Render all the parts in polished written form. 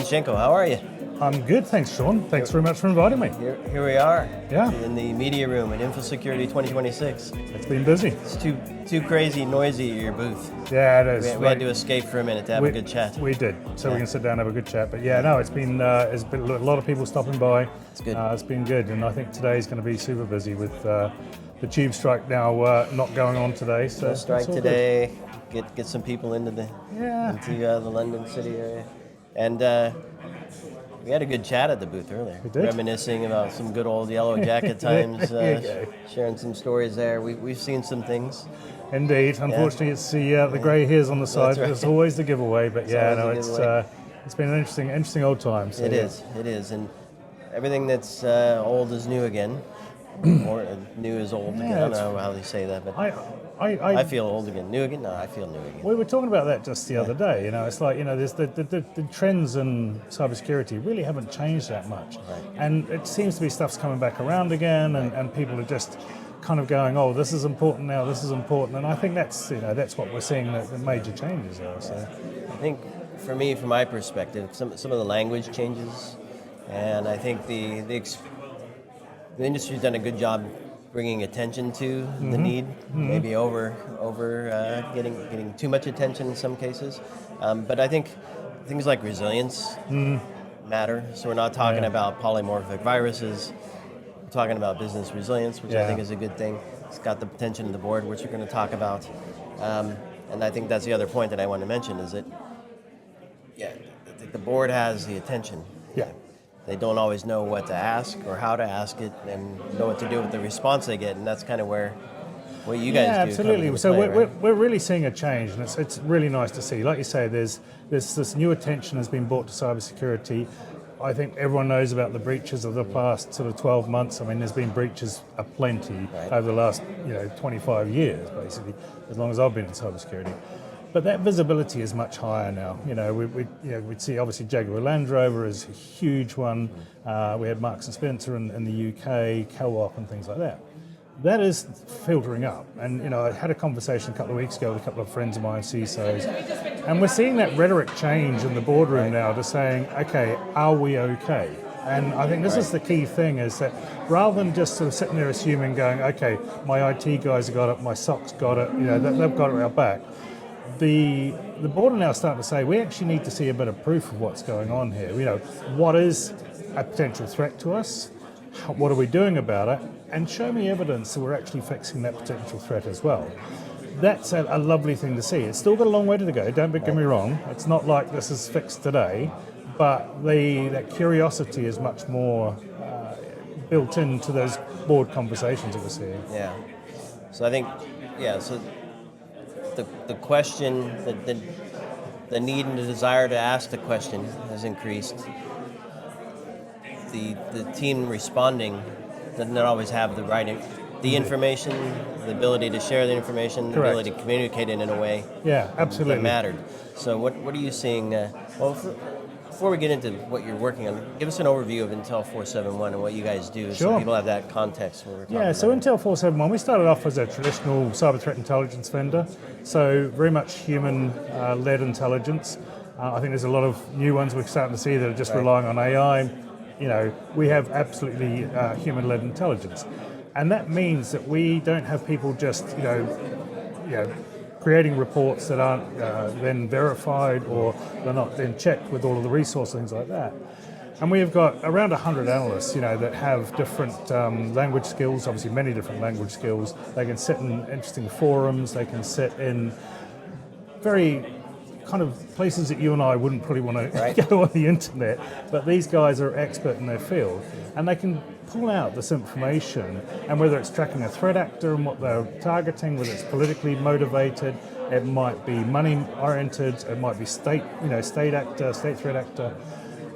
Schenkel. How are you? I'm good, thanks, Sean. Thanks very much for inviting me. Here we are. Yeah. In the media room at Infosecurity 2026. It's been busy. It's too crazy noisy at your booth. Yeah, it is. We had to escape for a minute to have a good chat. We did, so we can sit down and have a good chat. But yeah, no, it's been a lot of people stopping by. It's good. It's been good, and I think today's going to be super busy with the tube strike now not going on today. So No strike today. Get some people into the London City area, and we had a good chat at the booth earlier. We did. Reminiscing about some good old Yellow Jacket times. Sharing some stories there. We've seen some things. Indeed. Unfortunately, it's the grey hairs on the side. Right. It's always the giveaway. But it's been an interesting old time. So It is, and everything that's old is new again, or new is old again. I don't know how they say that, but I feel old again. New again? No, I feel new again. We were talking about that just the other day. It's like there's the trends in cybersecurity really haven't changed that much, Right. and it seems to be stuff's coming back around again, and people are just kind of going, oh, this is important now, this is important, and I think that's what we're seeing, the major changes are. So I think for me, from my perspective, some of the language changes, and I think the industry's done a good job bringing attention to the need, maybe over getting too much attention in some cases. But I think things like resilience matter. So we're not talking about polymorphic viruses. We're talking about business resilience, which I think is a good thing. It's got the attention of the board, which we're going to talk about. And I think that's the other point that I want to mention is that, I think the board has the attention. yeah. They don't always know what to ask or how to ask it and know what to do with the response they get, and that's kind of where what you guys do. Absolutely. Come So into play, we're really seeing a change, and it's really nice to see. Like you say, there's this new attention has been brought to cybersecurity. I think everyone knows about the breaches of the past sort of 12 months. I mean, there's been breaches aplenty over the last 25 years, basically, as long as I've been in cybersecurity. But that visibility is much higher now. We'd see obviously Jaguar Land Rover is a huge one. We had Marks and Spencer in the UK, Co-op and things like that. That is filtering up. And I had a conversation a couple of weeks ago with a couple of friends of mine, CISOs, and we're seeing that rhetoric change in the boardroom now to saying, okay, are we okay? And I think this is the key thing, is that rather than just sort of sitting there assuming, going, okay, my IT guys have got it, my SOC's got it, they've got it at our back. The board are now starting to say, we actually need to see a bit of proof of what's going on here. What is a potential threat to us? What are we doing about it? And show me evidence that we're actually fixing that potential threat as well. That's a lovely thing to see. It's still got a long way to go, don't get me wrong. It's not like this is fixed today, but that curiosity is much more built into those board conversations that we're seeing. Yeah. So I think, so the question, the need and the desire to ask the question has increased. The team responding doesn't always have the information, the ability to share the information, the ability to communicate it in a way absolutely that mattered. So what are you seeing? Before we get into what you're working on, give us an overview of Intel 471 and what you guys do, so people have that context when we're talking about so Intel 471, we started off as a traditional cyber threat intelligence vendor, so very much human-led intelligence. I think there's a lot of new ones we're starting to see that are just relying on AI. We have absolutely human-led intelligence. And that means that we don't have people just, creating reports that aren't then verified, or they're not then checked with all of the resources, things like that. And we have got around 100 analysts, that have different language skills, obviously many different language skills. They can sit in interesting forums, they can sit in very kind of places that you and I wouldn't probably want to go on the internet, but these guys are expert in their field, and they can pull out this information, and whether it's tracking a threat actor and what they're targeting, whether it's politically motivated, it might be money oriented, it might be state actor, state threat actor,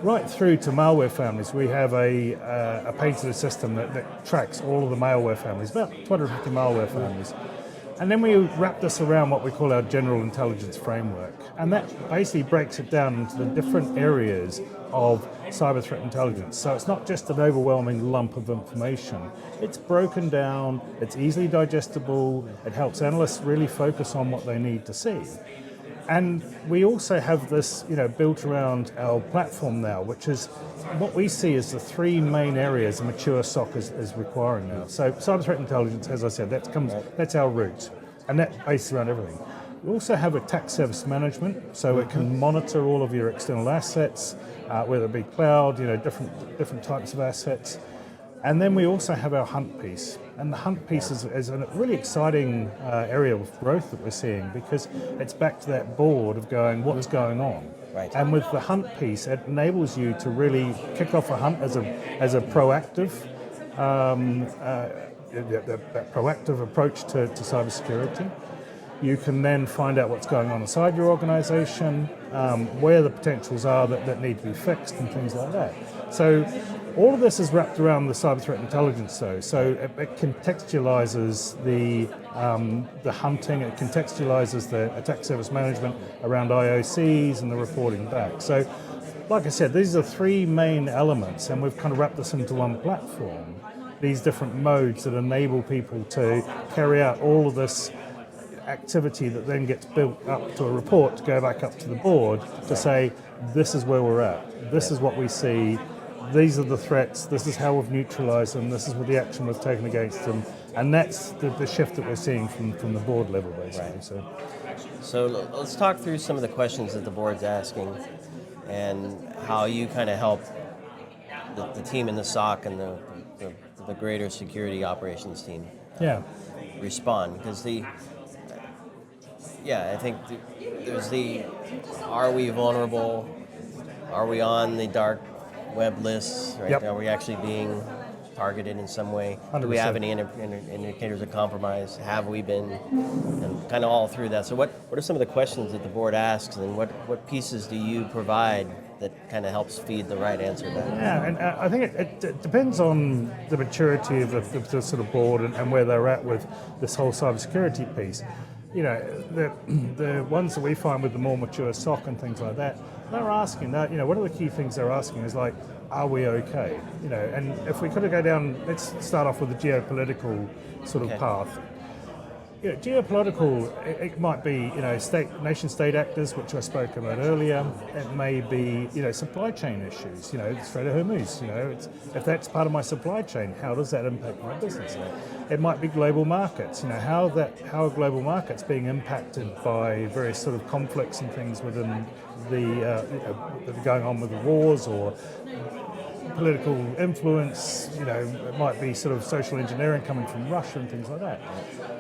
right through to malware families. We have a patented system that tracks all of the malware families, about 250 malware families. And then we wrap this around what we call our general intelligence framework. And that basically breaks it down into the different areas of cyber threat intelligence. So it's not just an overwhelming lump of information. It's broken down, it's easily digestible, it helps analysts really focus on what they need to see. And we also have this, built around our platform now, which is what we see as the three main areas a mature SOC is requiring now. So cyber threat intelligence, as I said, that's our root, and that's based around everything. We also have attack service management, so it can monitor all of your external assets, whether it be cloud, different types of assets. And then we also have our hunt piece. And the hunt piece is a really exciting area of growth that we're seeing, because it's back to that board of going, what's going on? Right. And with the hunt piece, it enables you to really kick off a hunt as a proactive, that proactive approach to cybersecurity. You can then find out what's going on inside your organization, where the potentials are that need to be fixed and things like that. So all of this is wrapped around the cyber threat intelligence, though. So it contextualizes the hunting, it contextualizes the attack service management around IOCs and the reporting back. So, like I said, these are three main elements, and we've kind of wrapped this into one platform. These different modes that enable people to carry out all of this activity that then gets built up to a report to go back up to the board to say, this is where we're at, this is what we see, these are the threats, this is how we've neutralized them, this is what the action we've taken against them, and that's the shift that we're seeing from the board level, basically. Right. So let's talk through some of the questions that the board's asking and how you kind of help the team in the SOC and the greater security operations team respond, because I think there's are we vulnerable? Are we on the dark web lists? Right? Yep. Are we actually being targeted in some way? 100%. Do we have any indicators of compromise? Have we been? And kind of all through that. So what are some of the questions that the board asks, and what pieces do you provide that kind of helps feed the right answer back? Yeah, and I think it depends on the maturity of the sort of board and where they're at with this whole cybersecurity piece. The ones that we find with the more mature SOC and things like that, they're asking that, one of the key things they're asking is like, are we okay? And if we could go down, let's start off with the geopolitical sort of path. Geopolitical, it might be, nation-state actors, which I spoke about earlier. It may be, supply chain issues, the Strait of Hormuz, if that's part of my supply chain, how does that impact my business? It might be global markets, how are global markets being impacted by various sort of conflicts and things within that are going on with the wars or political influence, it might be sort of social engineering coming from Russia and things like that.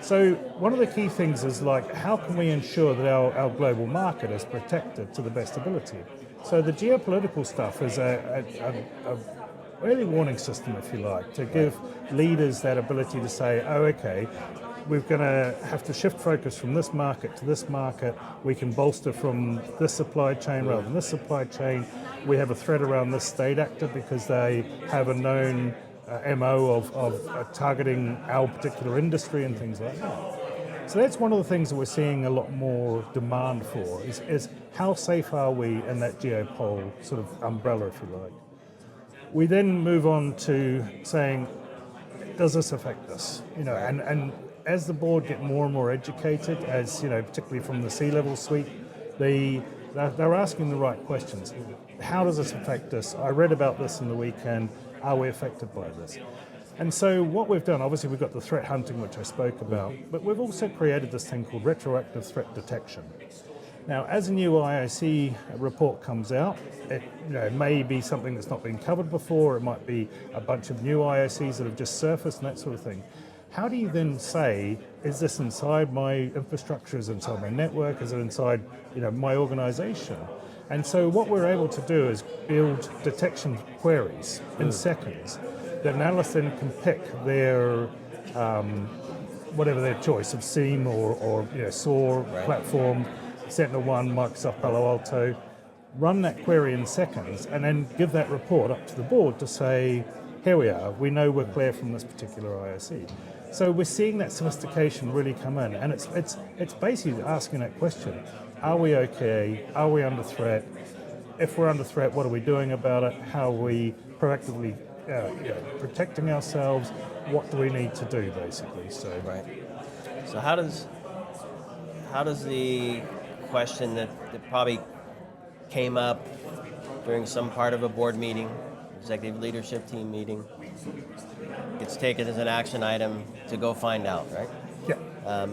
So one of the key things is like, how can we ensure that our global market is protected to the best ability? So the geopolitical stuff is a early warning system, if you like, to give leaders that ability to say, oh, okay, we're going to have to shift focus from this market to this market. We can bolster from this supply chain rather than this supply chain. We have a threat around this state actor because they have a known MO of targeting our particular industry and things like that. So that's one of the things that we're seeing a lot more demand for is how safe are we in that geopol sort of umbrella, if you like. We then move on to saying, does this affect us? And as the board get more and more educated, as particularly from the C-level suite, they're asking the right questions. How does this affect us? I read about this in the weekend. Are we affected by this? And so what we've done, obviously we've got the threat hunting, which I spoke about, but we've also created this thing called retroactive threat detection. Now, as a new IOC report comes out, it may be something that's not been covered before. It might be a bunch of new IOCs that have just surfaced and that sort of thing. How do you then say, is this inside my infrastructure, is it inside my network, is it inside my organization? And so what we're able to do is build detection queries in seconds that an analyst then can pick their, whatever their choice of SIEM or SOAR platform, Sentinel-1, Microsoft Palo Alto, run that query in seconds and then give that report up to the board to say, here we are, we know we're clear from this particular IOC. So we're seeing that sophistication really come in, and it's basically asking that question: are we okay? Are we under threat? If we're under threat, what are we doing about it? How are we proactively protecting ourselves? What do we need to do, basically? So right. So how does the question that probably came up during some part of a board meeting, executive leadership team meeting. It's taken as an action item to go find out, right? Yeah.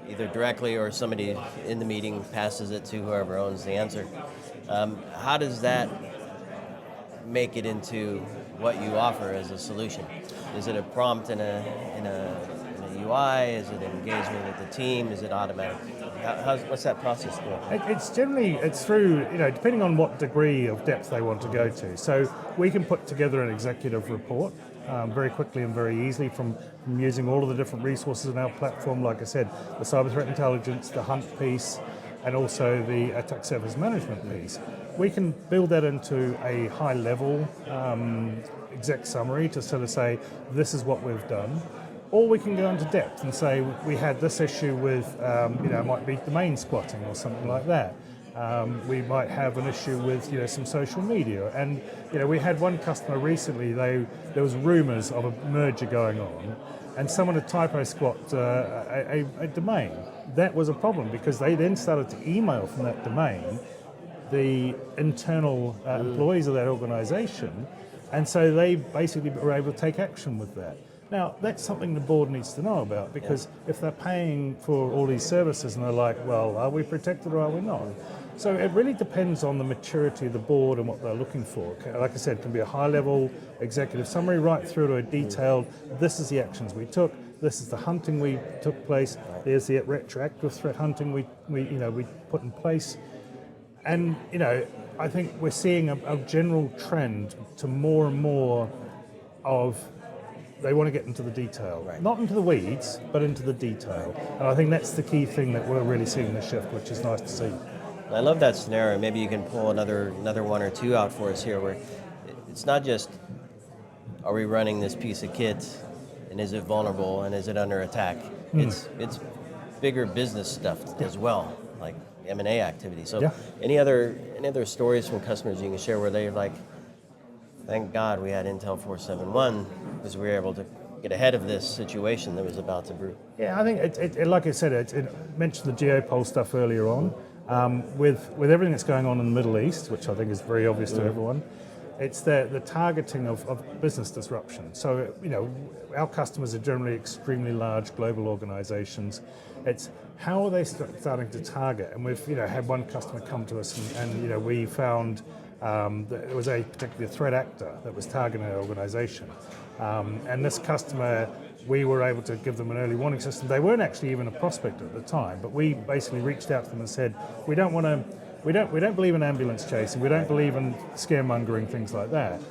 Either directly or somebody in the meeting passes it to whoever owns the answer. How does that make it into what you offer as a solution? Is it a prompt in a UI? Is it engagement with the team? Is it automatic? What's that process going? It's through, depending on what degree of depth they want to go to. So we can put together an executive report very quickly and very easily from using all of the different resources in our platform. Like I said, the cyber threat intelligence, the hunt piece, and also the attack surface management piece. We can build that into a high level exec summary to sort of say, this is what we've done. Or we can go into depth and say, we had this issue with, it might be domain squatting or something like that. We might have an issue with, some social media. And, we had one customer recently, there was rumors of a merger going on, and someone had typo squat a domain. That was a problem because they then started to email from that domain the internal employees of that organization, and so they basically were able to take action with that. Now, that's something the board needs to know about, because if they're paying for all these services and they're like, well, are we protected or are we not? So it really depends on the maturity of the board and what they're looking for. Like I said, it can be a high-level executive summary right through to a detailed, this is the actions we took, this is the hunting we took place, there's the retroactive threat hunting we put in place. And, I think we're seeing a general trend to more and more of they want to get into the detail. Right. Not into the weeds, but into the detail. And I think that's the key thing that we're really seeing the shift, which is nice to see. I love that scenario. Maybe you can pull another one or two out for us here, where it's not just, are we running this piece of kit and is it vulnerable and is it under attack? It's bigger business stuff as well, like M&A activity. So any other stories from customers you can share where they're like, thank God we had Intel 471 because we were able to get ahead of this situation that was about to brew? Yeah, I think it like I said, it mentioned the geopol stuff earlier on. With everything that's going on in the Middle East, which I think is very obvious to everyone, it's the targeting of business disruption. So, our customers are generally extremely large global organizations. It's how are they starting to target? And we've had one customer come to us and we found that it was a particular threat actor that was targeting our organization. And this customer, we were able to give them an early warning system. They weren't actually even a prospect at the time, but we basically reached out to them and said, we don't believe in ambulance chasing. We don't believe in scaremongering, things like that.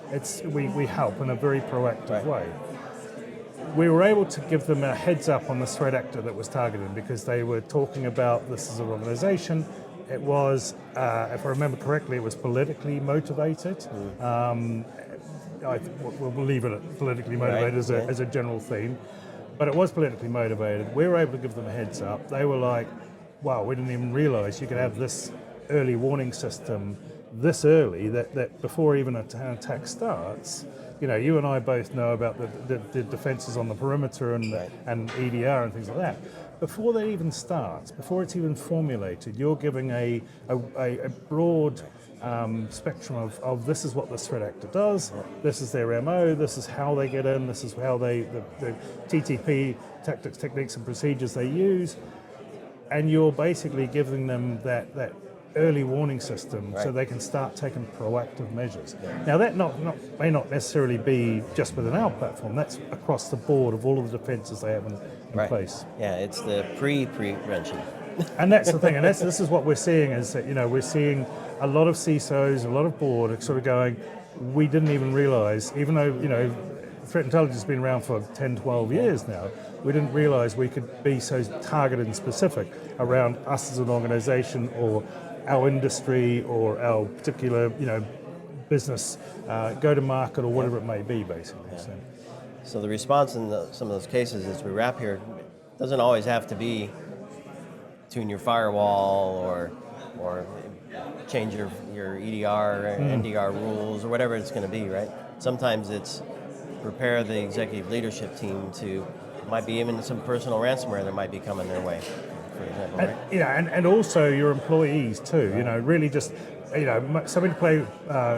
We help in a very proactive way. We were able to give them a heads up on the threat actor that was targeted because they were talking about this as an organization. It was, if I remember correctly, it was politically motivated. We'll leave it at politically motivated as a general theme, but it was politically motivated. We were able to give them a heads up. They were like, wow, we didn't even realize you could have this early warning system this early, that before even an attack starts, you and I both know about the defenses on the perimeter and EDR and things like that. Before that even starts, before it's even formulated, you're giving a broad spectrum of this is what the threat actor does, this is their MO, this is how they get in, this is how the TTP tactics, techniques and procedures they use, and you're basically giving them that early warning system so they can start taking proactive measures. Now that may not necessarily be just within our platform, that's across the board of all of the defenses they have in place. Yeah, it's the pre-prevention. And that's the thing, and this is what we're seeing is that, we're seeing a lot of CISOs, a lot of board are sort of going, we didn't even realize, even though, threat intelligence has been around for 10, 12 years now, we didn't realize we could be so targeted and specific around us as an organization or our industry or our particular, business go-to-market or whatever it may be, basically. Yeah. So the response in some of those cases, as we wrap here, doesn't always have to be tune your firewall or change your EDR, NDR rules, or whatever it's going to be, right? Sometimes it's prepare the executive leadership team to, might be even some personal ransomware that might be coming their way. for example, right? And also your employees too. Really just so many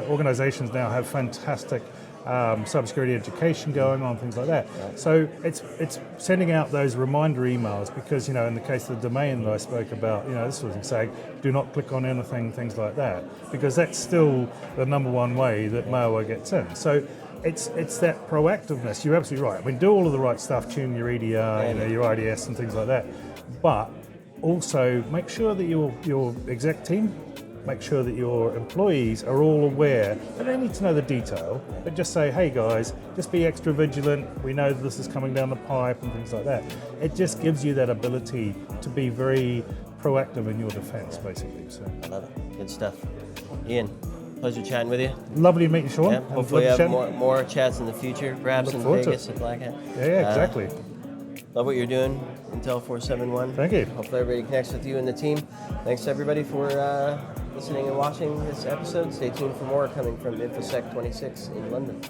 organizations now have fantastic cybersecurity education going on, things like that. Right. So it's sending out those reminder emails because in the case of the domain that I spoke about, this was saying do not click on anything, things like that, because that's still the number one way that malware gets in. So it's that proactiveness. You're absolutely right. I mean, do all of the right stuff, tune your EDR, your IDS and things like that, but also make sure that your exec team, make sure that your employees are all aware. They don't need to know the detail, but just say, hey guys, just be extra vigilant. We know that this is coming down the pipe and things like that. It just gives you that ability to be very proactive in your defense, basically. So I love it. Good stuff. Ian, pleasure chatting with you. Lovely to meet you, Sean. Yeah, hopefully have more chats in the future, perhaps in Vegas at Black Hat. Yeah, exactly. Love what you're doing, Intel 471. Thank you. Hopefully everybody connects with you and the team. Thanks everybody for listening and watching this episode. Stay tuned for more coming from Infosec 26 in London.